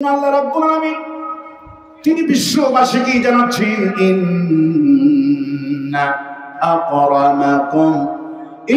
আল্লাহ রাব্বুল আলামিন তিনি বিশ্ববাসীকে জানাচ্ছেন ইন্না আকরামাকুম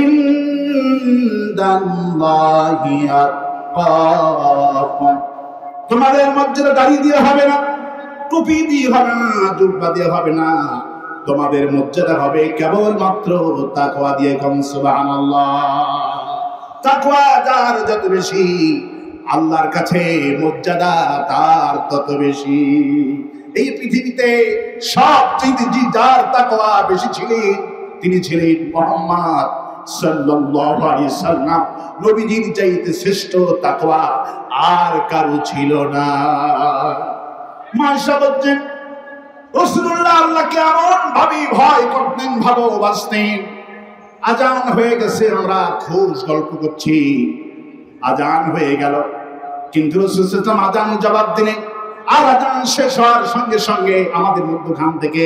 ইনদাল্লাহি আতকাকুম। তোমাদের মর্যাদা দাড়ি দিয়ে হবে না, টুপি দিয়ে হবে না, জুব্বা দিয়ে হবে না, তোমাদের মর্যাদা হবে কেবলমাত্র তাকওয়া দিয়ে। কম সুবহানাল্লাহ। তাকওয়া যার যত বেশি আল্লাহর কাছে মর্যাদা তার তত বেশি। এই পৃথিবীতে সবচেয়ে যার তাকওয়া বেশি ছিলেন তিনি ছিলেন মুহাম্মদ সাল্লাল্লাহু আলাইহি সাল্লাম। নবীজির চাইতে শ্রেষ্ঠ তাকওয়া আর কারো ছিল না। মাশা বলছেন রাসূলুল্লাহ আল্লাহকে এমন ভাবে ভয় করতেন, ভালোবাসতেন। আজান হয়ে গেছে, আমরা খুব গল্প করছি, আজান হয়ে গেল, কিন্তু রাসূল সাল্লাল্লাহু আলাইহি ওয়াসাল্লাম আজান জবাব দিলেন। আর আজান শেষ হওয়ার সঙ্গে সঙ্গে আমাদের মধ্যখান থেকে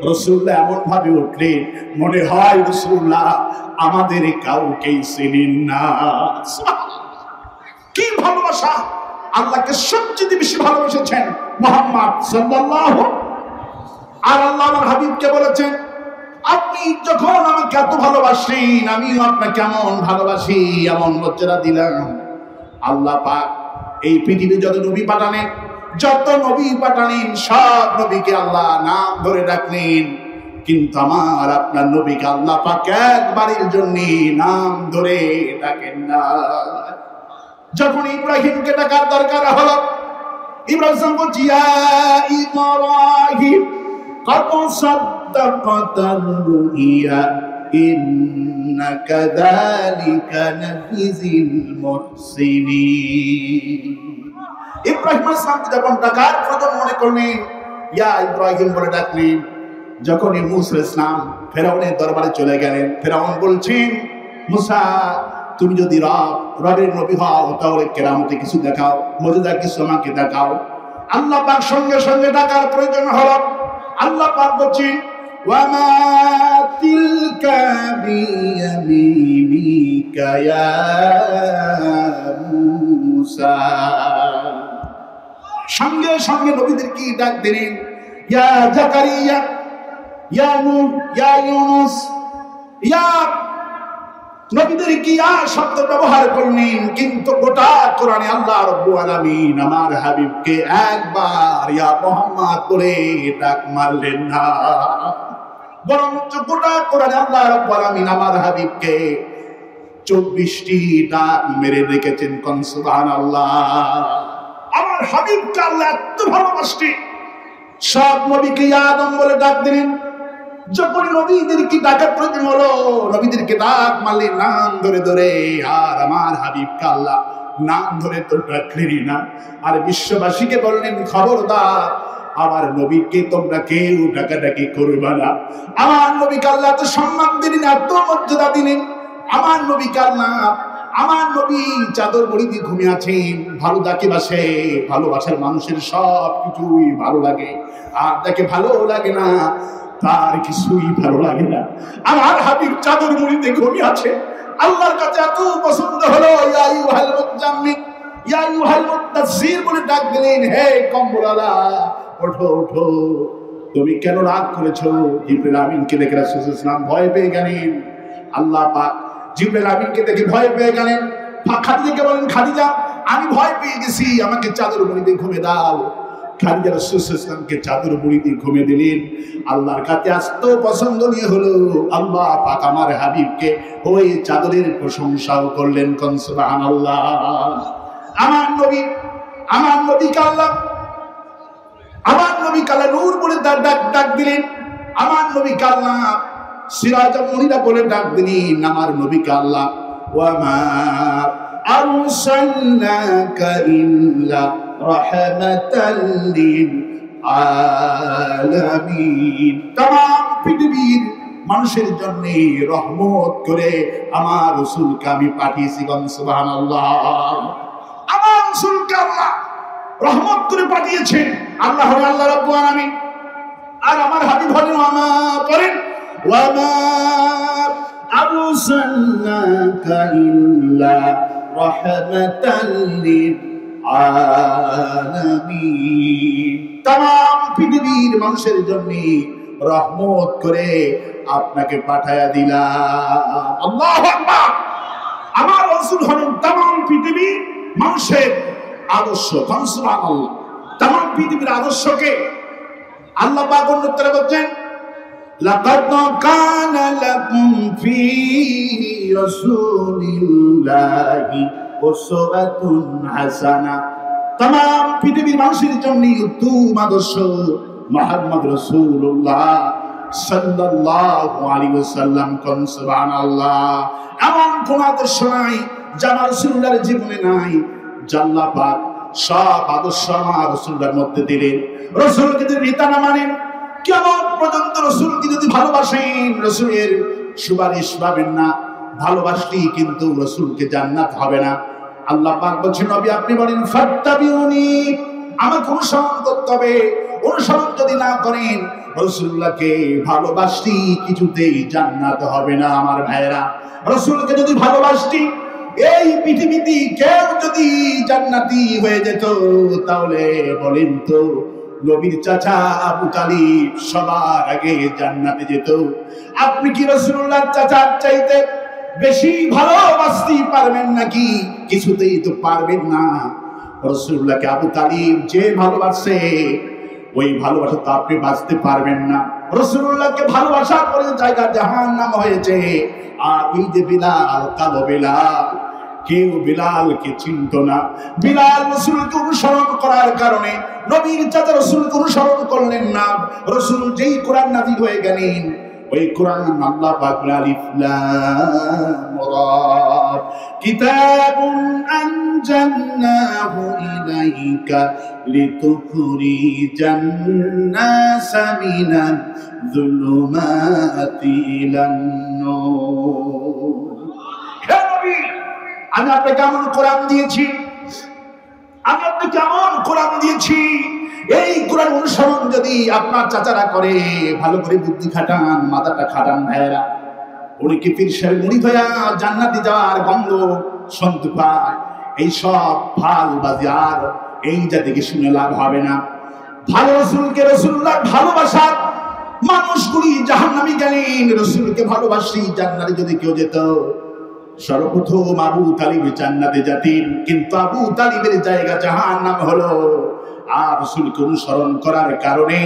রাসূলুল্লাহ এমন ভাবে উঠলেন, মনে হয় রাসূলুল্লাহ আমাদের কাউকেই চিনেন না। কি ভালোবাসা! আল্লাহকে সবচেয়ে বেশি ভালোবেসেছেন মুহাম্মদ সাল্লাল্লাহু। আর আল্লাহ আমার হাবিবকে বলেছেন, আপনি যখন আমাকে এত ভালোবাসেন আমিও আপনাকে কেমন ভালোবাসি, এমন মর্যাদা দিলাম। আল্লাহ পাক এই পৃথিবী যত নবী পাঠালেন, সব নবীকে আল্লাহ নাম ধরে ডাকলেন, কিন্তু আমার আপনার নবীকে আল্লাহ পাক একবারের জন্য নাম ধরে ডাকেন না। যখন ইব্রাহিমকে ডাকার দরকার হলো, ইব্রাহিম বলছি ইয়া ইব্রাহিম কত সাদ্দাকাতার রুইয়া ইন্না কাযালিকা নাজিল মুহসিনিন। ইব্রাহিম আলাইহিস সালামকে যখন ডাকার প্রয়োজন মনে করলেন, ইয়া ইব্রাহিম বলে ডাকলেন। যখন মুসা আলাইহিস সালাম ফেরাউনের দরবারে চলে গেলেন, ফেরাউন বলছেন, মুসা তুমি যদি রবের নবী হও তাহলে কেরামতে কিছু দেখাও, মুজিজা কিছু আমাকে দেখাও। আল্লাহ পাক সঙ্গে সঙ্গে ডাকার প্রয়োজন হলো। আল্লাহ পাক বলছেন, ওয়া মা তিলকা বিয়ামিনিকা ইয়া মুসা। সঙ্গে সঙ্গে নবীদেরকে ডাক দিলেন, ইয়া জাকারিয়া, ইয়া নূহ, ইয়া ইউনুস, ইয়া নবীদের কি শব্দ ব্যবহার করলেন, কিন্তু গোটা কোরআনে আল্লাহ রাব্বুল আলামিন আমার হাবিবকে একবার ইয়া মুহাম্মদ বলে ডাক মারলেন না, বরং গোটা কোরআনে আল্লাহ রাব্বুল আলামিন আমার হাবিবকে 24টি ডাক মেরে রেখেছেন। কোন সুবহানাল্লাহ। আমার হাবিবকে আল্লাহ এত ভালোবাসতেন, সব নবীকে ইয়া আদম বলে ডাক দিলেন। যখন নবীদেরকে ডাকার প্রয়োজন হলো, নবীদেরকে ডাক মারলেন নাম ধরে ধরে। আর আমার হাবিবকে আল্লাহ নাম ধরে তো ডাকলেনই না, আর বিশ্ববাসীকে বললেন, খবরদার আমার নবীকে তোমরা কেউ ডাকাডাকি করবে না। আমার নবীকে আল্লাহ তো সম্মান দিলেন, এত মর্যাদা দিলেন। আমার নবীকে আল্লাহ, আমার নবী চাদর মুড়ি দিয়ে ঘুমিয়ে আছেন। ভালো যাকে বাসে, ভালোবাসার মানুষের সব কিছুই ভালো লাগে, আর যাকে ভালো লাগে না তার কিছুই ভালো লাগে না। আমার হাবিব চাদর মুড়িতে ঘুমিয়ে আছে, আল্লাহর কাছে এত পছন্দ হলো। ইয়া আইয়ুহাল মুজাম্মিল, ইয়া আইয়ুহাল মুদাসসির বলে ডাক দিলেন, হে কম্বলওয়ালা ওঠো ওঠো। তুমি কেন রাগ করেছো? জিবরাইল আমিনকে দেখে রাসূল সাল্লাল্লাহু আলাইহি ওয়াসাল্লাম ভয় পেয়ে গেলেন। আল্লাহ পাক জিবরাইল আমিনকে দেখে ভয় পেয়ে গেলেন। খাদিজাকে বলেন, খাদিজা আমি ভয় পেয়ে গেছি, আমাকে চাদর মুড়িতে ঘুমিয়ে দাও। খাদিজা রাসূল সাল্লাল্লাহু আলাইহি ওয়াসাল্লামকে চাদর মুড়িতে ঘুমিয়ে দিলেন। আল্লাহর কাছে আসতো পছন্দনীয় হলো। আল্লাহ পাক আমার হাবিবকে ওই চাদরের প্রশংসাও করলেন। কোন সুবহানাল্লাহ। আমার নবীকে আল্লাহ নূর বলে ডাক দিলেন। আমার নবীকে আল্লাহ সিরাজুল মুনিরা বলে ডাক দিলেন। আমার নবীকে আল্লাহ ওয়া মা আরসালনাকা ইল্লা রাহমাতাল লিল আলামিন। তামাম পৃথিবীর মানুষের জন্য রহমত করে আমার রাসূলকে আমি পাঠিয়েছি। সুবহানাল্লাহ। আমার রাসূলকে আল্লাহ রহমত করে পাঠিয়েছেন। আল্লাহ রাব্বুল আলামিন। আর আমার হাবিব হলেন ওয়া মা আরসালনাকা ইল্লা রাহমাতাল লিল আলামিন। तमाम পৃথিবীর মানুষের জন্য রহমত করে আপনাকে পাঠায়া দিলাম। আল্লাহু আকবার। আমার রাসূল হলেন तमाम পৃথিবীর মানুষের আদর্শ। সুবহানাল্লাহ। तमाम পৃথিবীর আদর্শকে আল্লাহ পাক অন্যত্রে বলছেন, লাকাদ কানা লাকুম ফি রাসূলিল্লাহি উসওয়াতুন হাসানাহ। तमाम পৃথিবীর মানুষের জন্য উত্তম আদর্শ মুহাম্মদ রাসূলুল্লাহ সাল্লাল্লাহু আলাইহি ওয়াসাল্লাম। কোন সুবহানাল্লাহ। এমন কোন আদর্শ নাই যা আমার রাসূলুল্লাহর জীবনে নাই। আল্লাহ পাক সব আদর্শ আমার রাসূলুল্লাহর মধ্যে দিলেন। রাসূলকে যদি নেতা না মানেন, কিয়ামত পর্যন্ত রাসূলকে যদি ভালোবাসেন, রাসূলের সুপারিশ পাবেন না। ভালোবাসলেই কিন্তু রাসূলকে জান্নাত হবে না। আল্লাহ পাক বলছেন, নবী আপনি বলেন ফাত্তাবিউনি, আমাকে অনুসরণ করতে হবে। অনুসরণ যদি না করেন, রাসূলুল্লাহকে ভালোবাসি কিছুতেই জান্নাত হবে না। আমার ভাইরা, রাসূলকে যদি ভালোবাসি, এই পৃথিবীতে কেউ যদি জান্নাতি হয়ে যেত, তাহলে বলেন তো নবীর চাচা আবু তালিব সবার আগে জান্নাতে যেত। আপনি কি রাসূলুল্লাহর চাচার চাইতে বেশি ভালোবাসতে পারবেন নাকি? কিছুতেই তো পারবেন না। রাসূলুল্লাহকে আবু তালিব যে ভালোবাসে, ওই ভালোবাসা তো আপনি বাঁচতে পারবেন না। রাসূলুল্লাহকে ভালোবাসার পরে জায়গা জাহান্নাম হয়েছে। আর এই যে বিলাল, কালো বিলাল, কেউ বিলালকে চিনত না। বিলাল রাসূলকে অনুসরণ করার কারণে নবীর চাচা রাসূলকে অনুসরণ করলেন না। রাসূল যেই কোরআন নাযিল হয়ে গেলেন, ওই কোরআন আল্লাহ পাক আলিফ লাম রা কিতাবুন আনজালনাহু ইলাইকা লিতুখরিজান নাসা মিনাল যুলুমাতি ইলান নূর। হে নবী, আমি আপনাকে কেমন কোরআন দিয়েছি, আমি আপনাকে কেমন কোরআন দিয়েছি। এই কোরআন অনুসরণ যদি আপনার চাচারা করে, ভালো করে বুদ্ধি খাটান, মাথাটা খাটান ভাইয়েরা, উনি কি পীর সাহেব মুরিদ হইয়া জান্নাতে যাওয়ার গন্ধ শুনতে পায়। এই সব ভাল বাজার এই জাতিকে শুনে লাভ হবে না। ভালো রাসূলকে, রাসূলুল্লাহ ভালোবাসার মানুষগুলি জাহান্নামে গেলেন। রাসূলকে ভালোবাসি জান্নাতে যদি কেউ যেত, সর্বপ্রথম আবু তালিব জান্নাতে যেতেন। কিন্তু আবু তালিবের জায়গা জাহান্নাম হলো। আর রাসূলকে অনুসরণ করার কারণে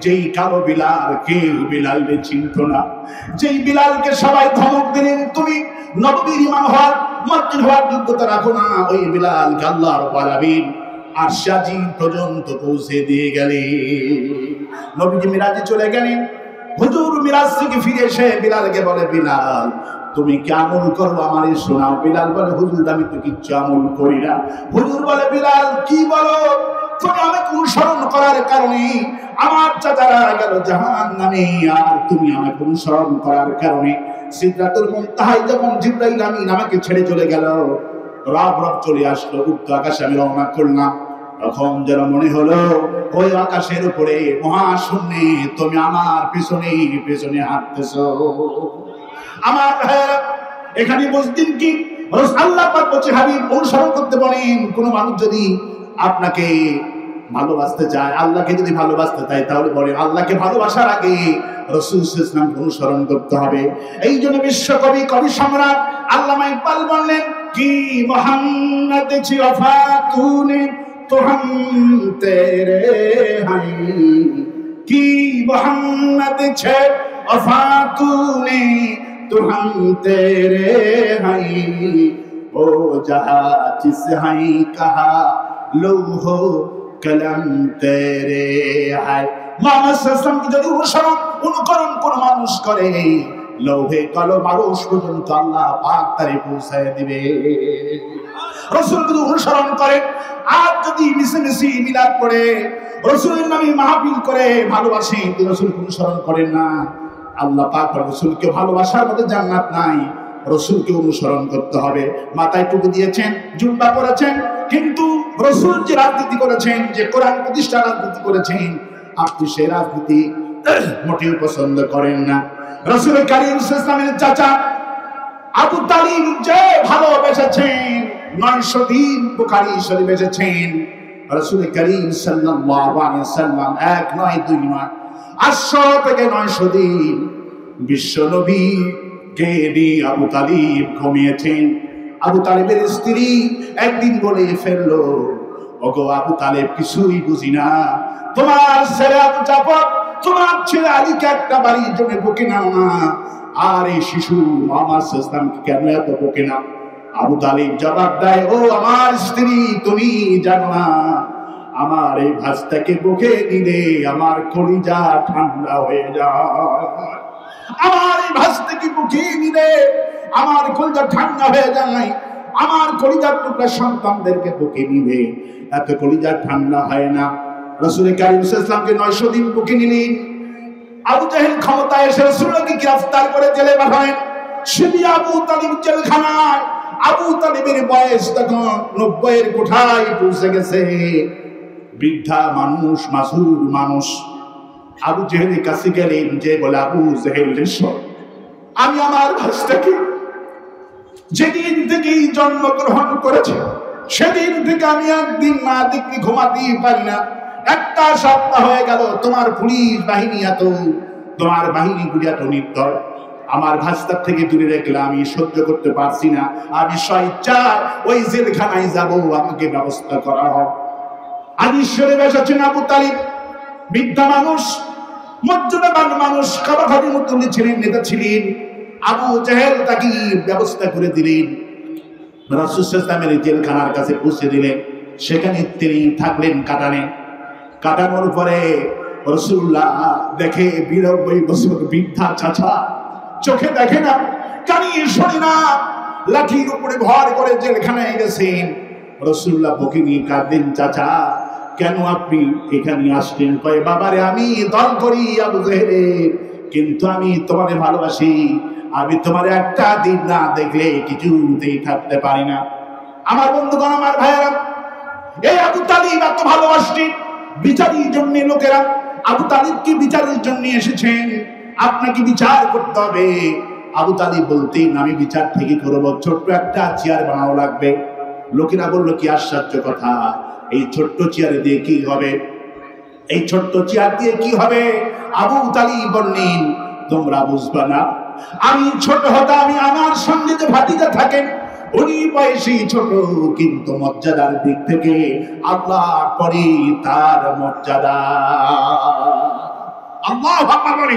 যেই কালো বিলাল, কেউ বিলালকে চিনত না। যেই বিলালকে সবাই ধমক দিলেন, তুমি নববীর ইমাম হওয়ার, মুয়াজ্জিন হওয়ার যোগ্যতা রাখো না, ওই বিলালকে আল্লাহ রাব্বুল আলামিন আরশে আজিম পর্যন্ত পৌঁছে দিয়ে গেলেন। নবীজি মিরাজে চলে গেলেন। হুজুর মিরাজ থেকে ফিরে এসে বিলালকে বলে, বিলাল তুমি কি আমল করো আমারে শোনাও। বিলাল বলে, হুজুর আমি তো কিচ্ছু আমল করি না। হুজুর বলে, বিলাল কি বলো? তুমি আমাকে অনুসরণ করার কারণে আমার চাচারা গেল জাহান্নামে, আর তুমি আমাকে অনুসরণ করার কারণে সিদরাতুল মুনতাহায় যখন জিবরাইল আমিন আমাকে ছেড়ে চলে গেল, রাব চলে আসলো, উক্ত আকাশে আমি রওনা করলাম। তখন যেন মনে হলো ওই আকাশের উপরে মহাশূন্যে তুমি আমার পেছনে পেছনে হাঁটতেছো। আমার ভাইয়েরা, এখানে বুঝতেন কি আল্লাহ পাক বলছে, হাবিব অনুসরণ করতে বলেন। কোন মানুষ যদি আপনাকে ভালোবাসতে চায়, আল্লাহকে যদি ভালোবাসতে চায়, তাহলে বলে আল্লাহকে ভালোবাসার আগে রাসূল সাল্লাল্লাহু আলাইহি ওয়াসাল্লামকে অনুসরণ করতে হবে। এই জন্য বিশ্বকবি, কবি সম্রাট আল্লামা ইকবাল বললেন কি, মোহাম্মদ ছি ওফা তুনে তো হাম তেরে হাই, কি মোহাম্মদ ছে ওফা তুনে तो हम तेरे हैं, ओ जहाँ जिस हैं कहा लोहो कलम तेरे है। मोहम्मद साल्लाल्लाहु की যদি অনুকরণ কোন মানুষ করে, লৌহে কলম আরশ পর্যন্ত আল্লাহ পাক তারে পৌঁছায় দিবে। রাসূল যদি অনুসরণ করে, আর যদি মিশে মিলাদ পড়ে, রাসূলের নামে মাহফিল করে, ভালোবাসে, রাসূলকে অনুসরণ করেন না, আল্লাহ পাক রাসূলকে ভালোবাসার মধ্যে জান্নাত নাই। রাসূলকে অনুসরণ করতে হবে। মাথায় টুপি দিয়েছেন, জুব্বা পরেছেন, কিন্তু রাসূল যে রাজনীতি করেছেন, যে কোরআন প্রতিষ্ঠা রাজনীতি করেছেন, আপনি সেই রাজনীতি মোটেও পছন্দ করেন না। রাসূল কারীম সাল্লাল্লাহু আলাইহি ওয়াসাল্লামের চাচা আবু তালিব যে ভালোবেসেছেন 900 দিন বুখারী শরীফে এসেছেন রাসূল করিম সাল্লাল্লাহু আলাইহি ওয়াসাল্লাম 1 নয় 2 নয় 800 থেকে 900 দিন বিশ্ব নবী কে নিয়ে আবু তালিব ঘুমিয়েছেন। আবু তালিবের স্ত্রী একদিন বলে ফেললো, ওগো আবু তালেব, কিছুই বুঝি না, তোমার ছেলে আবু জাফর তোমার ছেলে আলীকে একটা বাড়ির জন্য বকে নাও না, আর এই শিশু মুহাম্মদ সাল্লাল্লাহু আলাইহি ওয়াসাল্লামকে কেন এত বকে না? আবু তালিব জবাব দেয়, ও আমার স্ত্রী, তুমি জানো না আমার এই ভাস্তাকে বকে দিলে আমার কলিজা ঠান্ডা হয়ে যায়, আমার এই ভাস্তাকে বকে দিলে আমার কলিজা ঠান্ডা হয়ে যায়, আমার কলিজার টুকরা সন্তানদেরকে বুকে নিবে, এত কলিজা ঠান্ডা হয় না। রাসূল কারীম সাল্লাল্লাহু আলাইহি ওয়াসাল্লামকে 900 দিন বুকে নিলেন। আবু জাহেল ক্ষমতায় এসে রাসূলকে গ্রেফতার করে জেলে পাঠায়। সেদিন আবু তালিব জেলখানায়। আবু তালিবের বয়স তখন 90 এর কোঠায় পৌঁছে গেছে। বৃদ্ধা মানুষ, মাসুর মানুষ। আবু জাহেলের কাছে গেলেন, যে বলে, আবু জাহেল, আমি আমার ভাস্তাকে যেদিন থেকে জন্মগ্রহণ করেছে সেদিন থেকে আমি একদিন না দেখলে ঘুমাতেই পারি না। একটা সপ্তাহ হয়ে গেল তোমার পুলিশ বাহিনী এত, তোমার বাহিনীগুলি এত নির্দয়, আমার ভাস্তার থেকে দূরে রেখলে আমি সহ্য করতে পারছি না, আমি স্বেচ্ছায় ওই জেলখানায় যাব, আমাকে ব্যবস্থা করা হোক। আদিশ্বরে বসেছেন আবু তালিব, বৃদ্ধা মানুষ, মর্যাদাবান মানুষ, খাবাখাবির মতো ছিলেন, নেতা ছিলেন। আবু জাহেল তাকে ব্যবস্থা করে দিলেন, রাসূল সাল্লাল্লাহু আলাইহি ওয়াসাল্লামের জেলখানার কাছে পৌঁছে দিলেন। সেখানে তিনি থাকলেন কাটানোর পরে রাসূলুল্লাহ দেখে 92 বছর বৃদ্ধা চাচা, চোখে দেখে না, কানে শোনে না, লাঠির উপরে ভর করে জেলখানায় গেছেন। রাসূলুল্লাহ বুকে নিয়ে কাঁদেন, চাচা কেন আপনি এখানে আসলেন? কয়, বাবারে, আমি দল করি আবু জাহেলের, কিন্তু আমি তোমারে ভালোবাসি, আমি তোমার একটা দিন না দেখলে কিছুতেই থাকতে পারি না। আমার বন্ধুগণ, আমার ভাইয়েরা, এই আবু তালিব এত ভালোবাসতেন। বিচারের জন্য লোকেরা আবু তালিবকে বিচারের জন্য এসেছেন, আপনাকে বিচার করতে হবে। আবু তালিব বলতেন, আমি বিচার থেকে করবো, ছোট্ট একটা চেয়ার বানানো লাগবে। লোকেরা বললো, কি আশ্চর্য কথা, এই ছোট্ট চেয়ারে দিয়ে কি হবে? এই ছোট্ট চেয়ার দিয়ে কি হবে? আবু তালিব বললেন, তোমরা বুঝবা না, আমি ছোট হতাম, আমি আমার সঙ্গে যে ভাতিজা থাকেন উনি বয়সে ছোট, কিন্তু মর্যাদার দিক থেকে আল্লাহর পরে তার মর্যাদা। আল্লাহু আকবার।